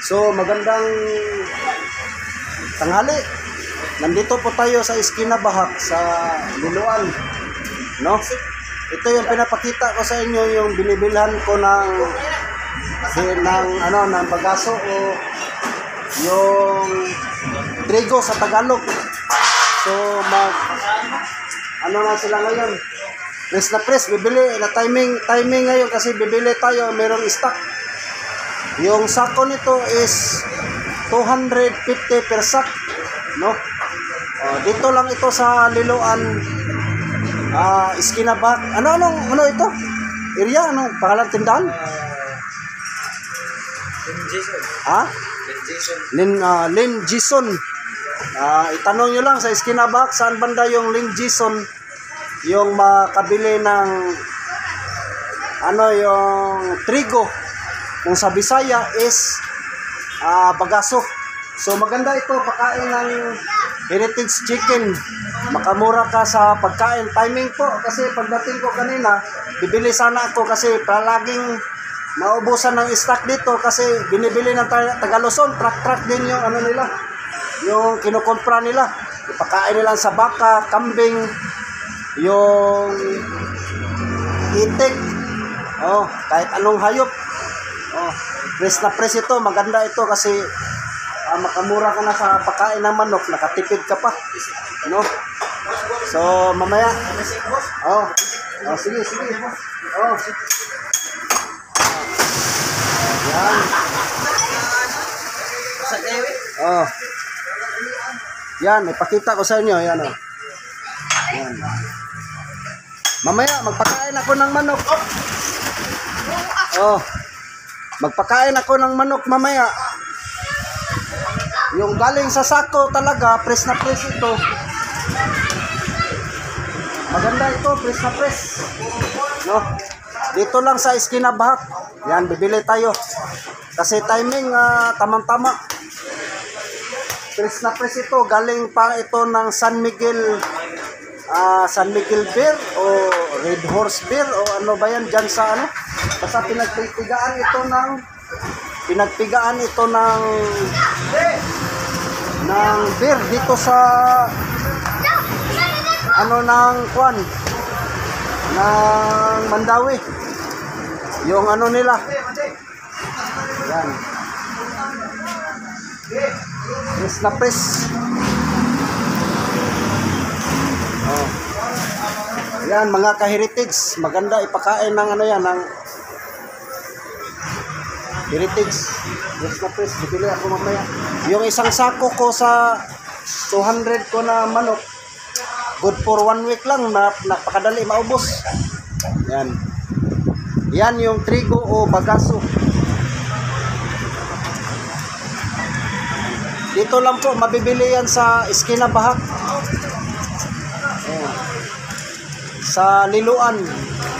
So magandang tanghali. Nandito po tayo sa Esquina Bahak sa Liloan, no? Ito yung pinapakita ko sa inyo, yung binibilhan ko ng bagaso o yung trigo sa Tagalog. So na sila ngayon. Press na press, bibili na timing ngayon kasi bibili tayo, merong stock. Yung sako nito is 250 per sack, no? Dito lang ito sa Liloan, Esquina Bahak. Ano ito? Area, anong pangalan tindahan? Lin Jason. Itanong nyo lang sa Esquina Bahak, saan banda yung Lin Jason, yung makabili ng yung trigo. Kung sa Bisaya is bagaso. So maganda ito, pagkain ng heritage chicken. Makamura ka sa pagkain. Timing po, kasi pagdating ko kanina, bibili sana ako kasi palaging maubusan ng stock dito kasi binibili ng taga Luzon. Truck din yung nila, yung kinukumpra nila. Ipakain nila sa baka, kambing, yung itik, kahit anong hayop. Press na press ito, maganda ito kasi makamura ka na sa pagkain ng manok, nakatipid ka pa, no? So mamaya, sige. Yan, ipakita ko sa inyo, yan. Mamaya magpakain ako ng manok. Magpakain ako ng manok mamaya. Yung galing sa sako talaga, press na press ito. Maganda ito, press na press, no? Dito lang sa Esquina Bahak. Yan, bibili tayo. Kasi timing, tamang-tama. Press na press ito. Galing pa ito ng San Miguel Beer o Red Horse Beer o ano ba yan dyan sa basta pinagpigaan ito ng beer dito sa ng Kwan ng Mandawi, yung nila yan, press na press. Yan mga ka-heritage, maganda ipakain ng ng heritage. Press na press, bibili ako mamaya. Yung isang sako ko sa 200 ko na manok, good for 1 week lang, napakadali maubos. Yan yung trigo o bagaso. Dito lang po mabibili yan sa Esquina Bahak, sa Liloan,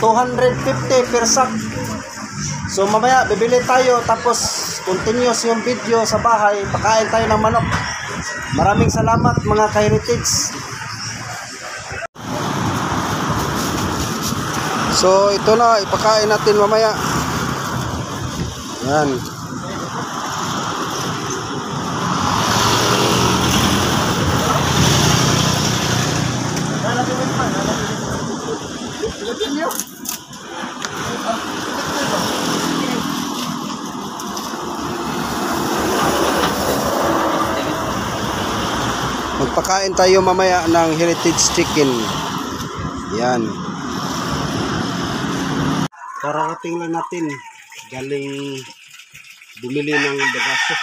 250 per sack. So mamaya bibili tayo, tapos continuous yung video sa bahay, pakain tayo ng manok. Maraming salamat mga ka-heritage. So ito na, ipakain natin mamaya. Yan. Magpakain tayo mamaya ng heritage chicken. Yan. Kararating lang natin, galing bumili ng bagaso.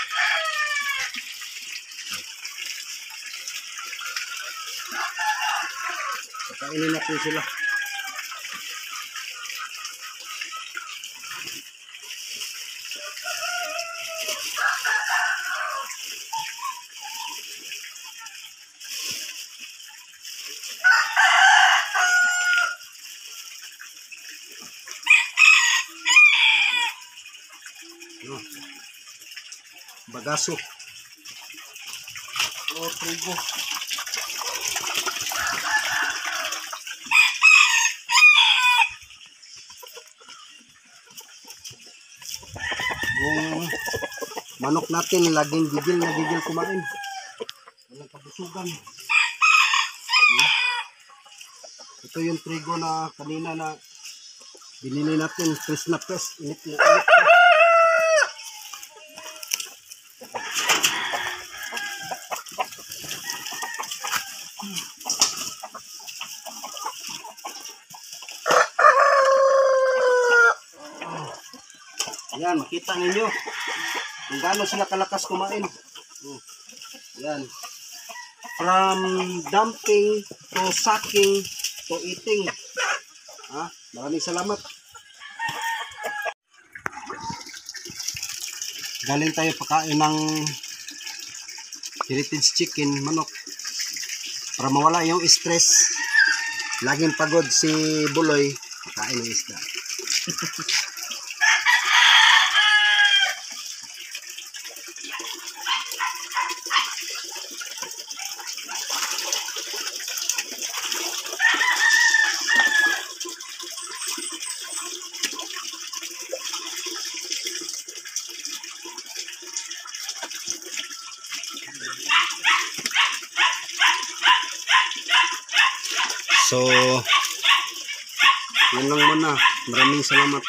Pakainin natin sila. Bagaso o trigo. manok natin laging gigil kumain. Walang kabusugan. Ito yung trigo na kanina na binili natin. Press na press. Init na init. Yan, makita ninyo kung gaano sila kalakas kumain. Yan. From dumping to sucking to eating. Maraming salamat. Galing tayo pakain ng heritage chicken, manok. Para mawala yung stress. Laging pagod si Buloy, pakain ng isda. So, yun lang muna. Maraming salamat.